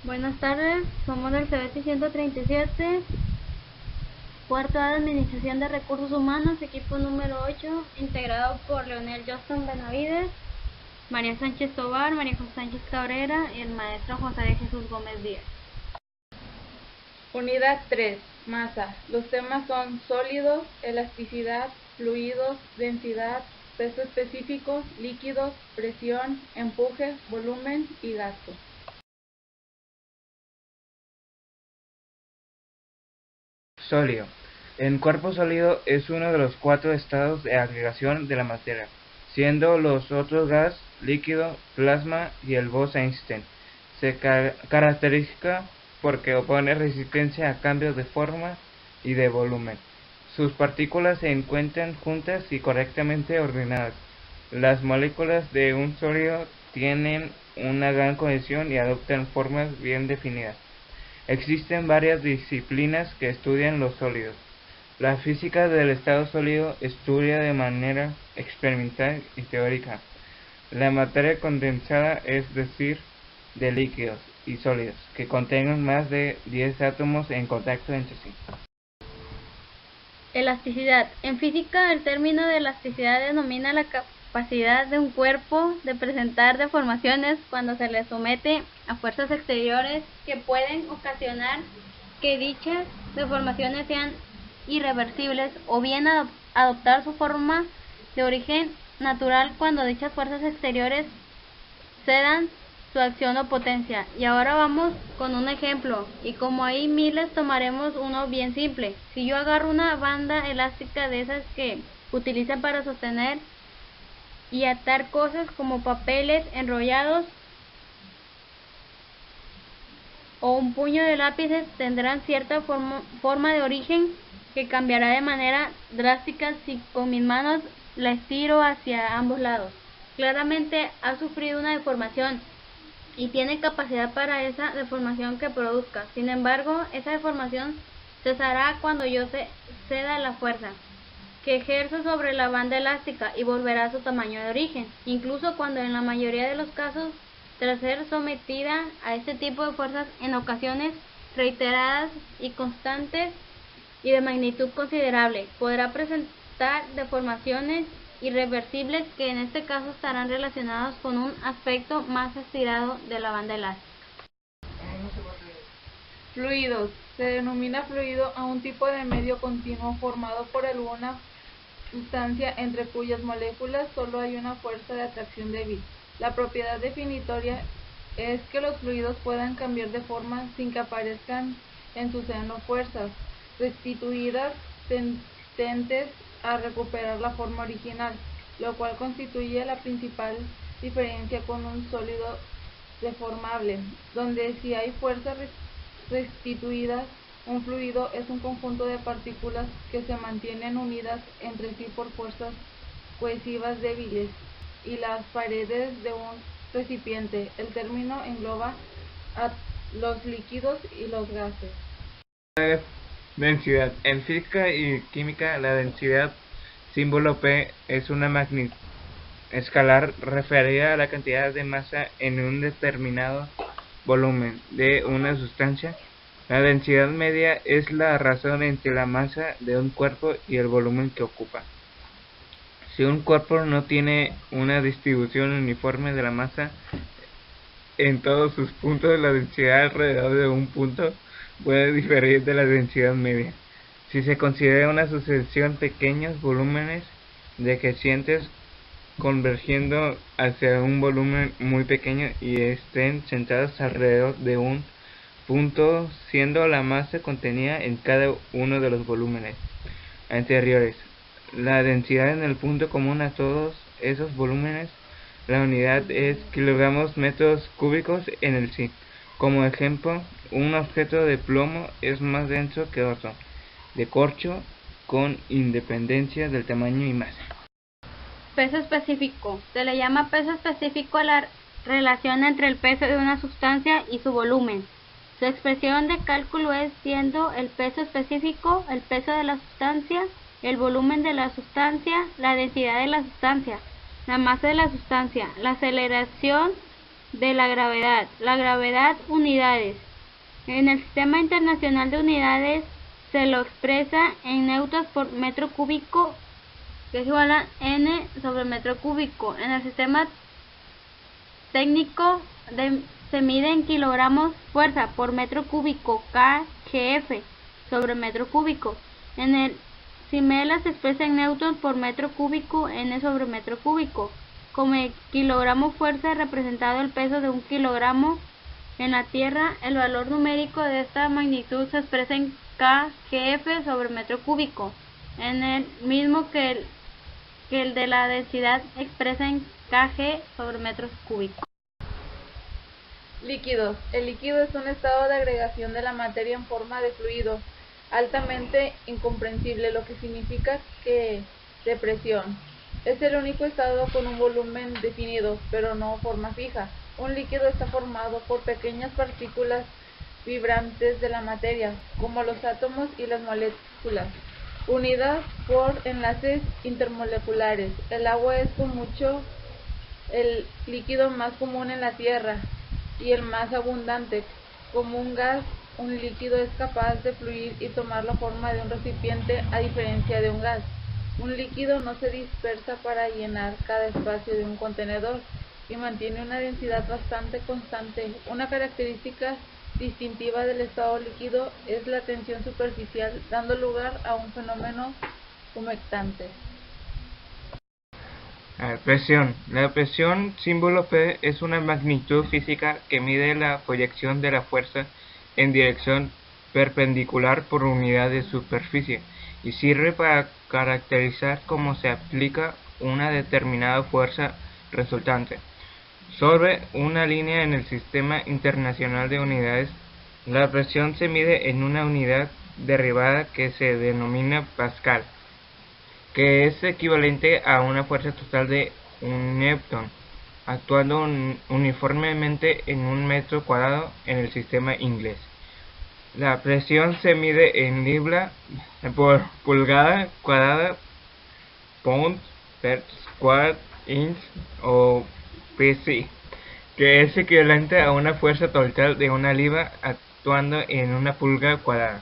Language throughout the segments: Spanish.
Buenas tardes, somos del CBT 137, cuarto A de Administración de Recursos Humanos, equipo número 8, integrado por Leonel Justin Benavides, María Sánchez Tobar, María José Sánchez Cabrera y el maestro José de Jesús Gómez Díaz. Unidad 3. Masa. Los temas son sólidos, elasticidad, fluidos, densidad, peso específico, líquidos, presión, empuje, volumen y gasto. Sólido. El cuerpo sólido es uno de los 4 estados de agregación de la materia, siendo los otros gas, líquido, plasma y el Bose-Einstein. Se caracteriza porque opone resistencia a cambios de forma y de volumen. Sus partículas se encuentran juntas y correctamente ordenadas. Las moléculas de un sólido tienen una gran cohesión y adoptan formas bien definidas. Existen varias disciplinas que estudian los sólidos. La física del estado sólido estudia de manera experimental y teórica la materia condensada, es decir, de líquidos y sólidos que contengan más de 10 átomos en contacto entre sí. Elasticidad. En física, el término de elasticidad denomina la capacidad de un cuerpo de presentar deformaciones cuando se le somete a fuerzas exteriores que pueden ocasionar que dichas deformaciones sean irreversibles o bien adoptar su forma de origen natural cuando dichas fuerzas exteriores cedan su acción o potencia. Y ahora vamos con un ejemplo, y como hay miles tomaremos uno bien simple. Si yo agarro una banda elástica de esas que utilizan para sostener y atar cosas como papeles enrollados o un puño de lápices, tendrán cierta forma de origen que cambiará de manera drástica si con mis manos la estiro hacia ambos lados. Claramente ha sufrido una deformación y tiene capacidad para esa deformación que produzca. Sin embargo, esa deformación cesará cuando yo ceda la fuerza que ejerzo sobre la banda elástica y volverá a su tamaño de origen, incluso cuando en la mayoría de los casos, tras ser sometida a este tipo de fuerzas en ocasiones reiteradas y constantes y de magnitud considerable, podrá presentar deformaciones irreversibles que en este caso estarán relacionadas con un aspecto más estirado de la banda elástica. Fluidos. Se denomina fluido a un tipo de medio continuo formado por alguna sustancia entre cuyas moléculas solo hay una fuerza de atracción débil. La propiedad definitoria es que los fluidos puedan cambiar de forma sin que aparezcan en su seno fuerzas restituidas tendentes a recuperar la forma original, lo cual constituye la principal diferencia con un sólido deformable, donde si hay fuerzas restituidas, un fluido es un conjunto de partículas que se mantienen unidas entre sí por fuerzas cohesivas débiles y las paredes de un recipiente. El término engloba a los líquidos y los gases. Densidad. En física y química, la densidad, símbolo P, es una magnitud escalar referida a la cantidad de masa en un determinado volumen de una sustancia. La densidad media es la razón entre la masa de un cuerpo y el volumen que ocupa. Si un cuerpo no tiene una distribución uniforme de la masa en todos sus puntos, la densidad alrededor de un punto puede diferir de la densidad media. Si se considera una sucesión de pequeños volúmenes decrecientes convergiendo hacia un volumen muy pequeño y estén centrados alrededor de un punto, siendo la masa contenida en cada uno de los volúmenes anteriores. La densidad en el punto común a todos esos volúmenes, la unidad es kilogramos metros cúbicos en el sí. Como ejemplo, un objeto de plomo es más denso que otro de corcho, con independencia del tamaño y masa. Peso específico. Se le llama peso específico a la relación entre el peso de una sustancia y su volumen. Su expresión de cálculo es siendo el peso específico el peso de la sustancia, el volumen de la sustancia, la densidad de la sustancia, la masa de la sustancia, la aceleración de la gravedad. La gravedad, unidades. En el Sistema Internacional de Unidades se lo expresa en newtons por metro cúbico, que es igual a n sobre metro cúbico. En el sistema técnico se mide en kilogramos fuerza por metro cúbico, kgf sobre metro cúbico. En el CIMELA se expresa en newtons por metro cúbico, n sobre metro cúbico. Como el kilogramo fuerza representado el peso de un kilogramo en la Tierra, el valor numérico de esta magnitud se expresa en kgf sobre metro cúbico, en el mismo que el de la densidad expresa en kg sobre metros cúbicos. Líquidos. El líquido es un estado de agregación de la materia en forma de fluido, altamente incomprensible, lo que significa que de presión. Es el único estado con un volumen definido, pero no forma fija. Un líquido está formado por pequeñas partículas vibrantes de la materia, como los átomos y las moléculas, unidas por enlaces intermoleculares. El agua es con mucho el líquido más común en la Tierra y el más abundante. Como un gas, un líquido es capaz de fluir y tomar la forma de un recipiente, a diferencia de un gas. Un líquido no se dispersa para llenar cada espacio de un contenedor y mantiene una densidad bastante constante. Una característica distintiva del estado líquido es la tensión superficial, dando lugar a un fenómeno humectante. Presión. La presión, símbolo P, es una magnitud física que mide la proyección de la fuerza en dirección perpendicular por unidad de superficie y sirve para caracterizar cómo se aplica una determinada fuerza resultante sobre una línea en el Sistema Internacional de Unidades. La presión se mide en una unidad derivada que se denomina Pascal, que es equivalente a una fuerza total de 1 newton, actuando uniformemente en un metro cuadrado en el sistema inglés. La presión se mide en libra por pulgada cuadrada, pound per square inch o psi, que es equivalente a una fuerza total de una libra actuando en una pulgada cuadrada.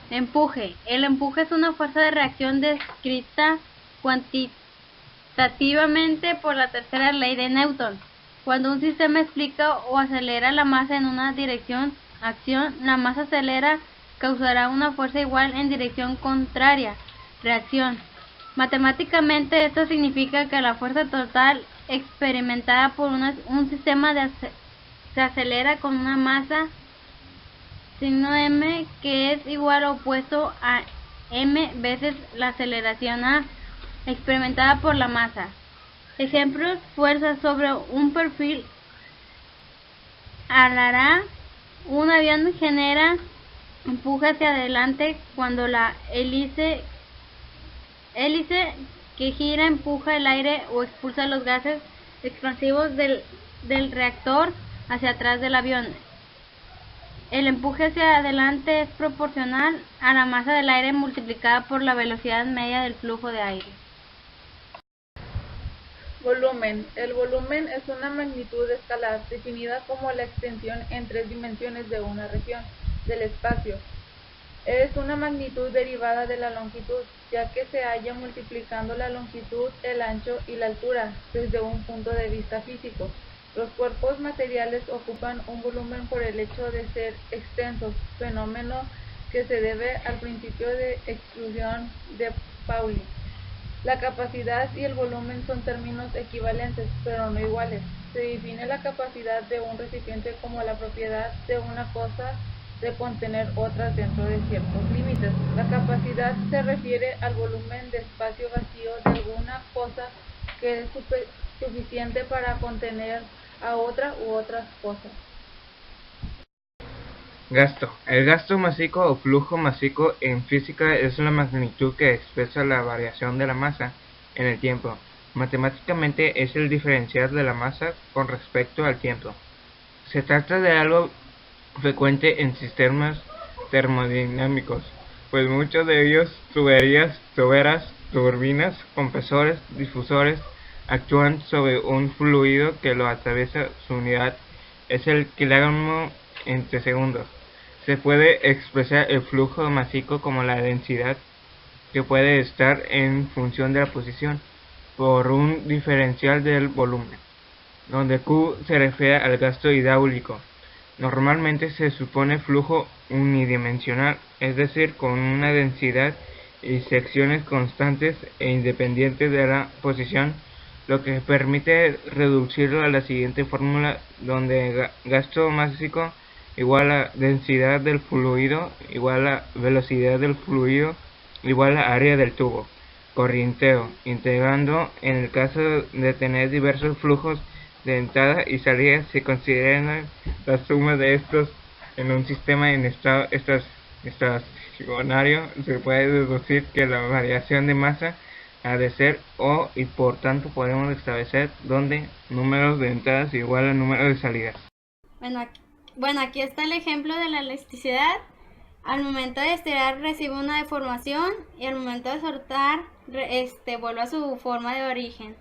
Empuje. El empuje es una fuerza de reacción descrita cuantitativamente por la tercera ley de Newton. Cuando un sistema explica o acelera la masa en una dirección acción, la masa acelera causará una fuerza igual en dirección contraria, reacción. Matemáticamente, esto significa que la fuerza total experimentada por un sistema se acelera con una masa signo m que es igual o opuesto a m veces la aceleración a experimentada por la masa. Ejemplos: fuerza sobre un perfil alará. Un avión genera empuje hacia adelante cuando la hélice que gira empuja el aire o expulsa los gases expansivos del reactor hacia atrás del avión. El empuje hacia adelante es proporcional a la masa del aire multiplicada por la velocidad media del flujo de aire. Volumen. El volumen es una magnitud escalar definida como la extensión en 3 dimensiones de una región del espacio. Es una magnitud derivada de la longitud, ya que se halla multiplicando la longitud, el ancho y la altura desde un punto de vista físico. Los cuerpos materiales ocupan un volumen por el hecho de ser extensos, fenómeno que se debe al principio de exclusión de Pauli. La capacidad y el volumen son términos equivalentes, pero no iguales. Se define la capacidad de un recipiente como la propiedad de una cosa de contener otras dentro de ciertos límites. La capacidad se refiere al volumen de espacio vacío de alguna cosa que es suficiente para contener a otra u otras cosas. Gasto. El gasto másico o flujo másico en física es la magnitud que expresa la variación de la masa en el tiempo. Matemáticamente es el diferencial de la masa con respecto al tiempo. Se trata de algo frecuente en sistemas termodinámicos, pues muchos de ellos, tuberías, turbinas, compresores, difusores, actúan sobre un fluido que lo atraviesa. Su unidad es el kilogramo entre segundos. Se puede expresar el flujo masivo como la densidad, que puede estar en función de la posición, por un diferencial del volumen, donde Q se refiere al gasto hidráulico. Normalmente se supone flujo unidimensional, es decir, con una densidad y secciones constantes e independientes de la posición, lo que permite reducirlo a la siguiente fórmula, donde gasto másico igual a densidad del fluido igual a velocidad del fluido igual a área del tubo. Corrienteo, integrando en el caso de tener diversos flujos de entrada y salida, se considera la suma de estos en un sistema en estado estacionario. Se puede deducir que la variación de masa ha de ser O, y por tanto podemos establecer donde números de entradas igual a número de salidas. Bueno, aquí está el ejemplo de la elasticidad. Al momento de estirar recibe una deformación y al momento de soltar vuelve a su forma de origen.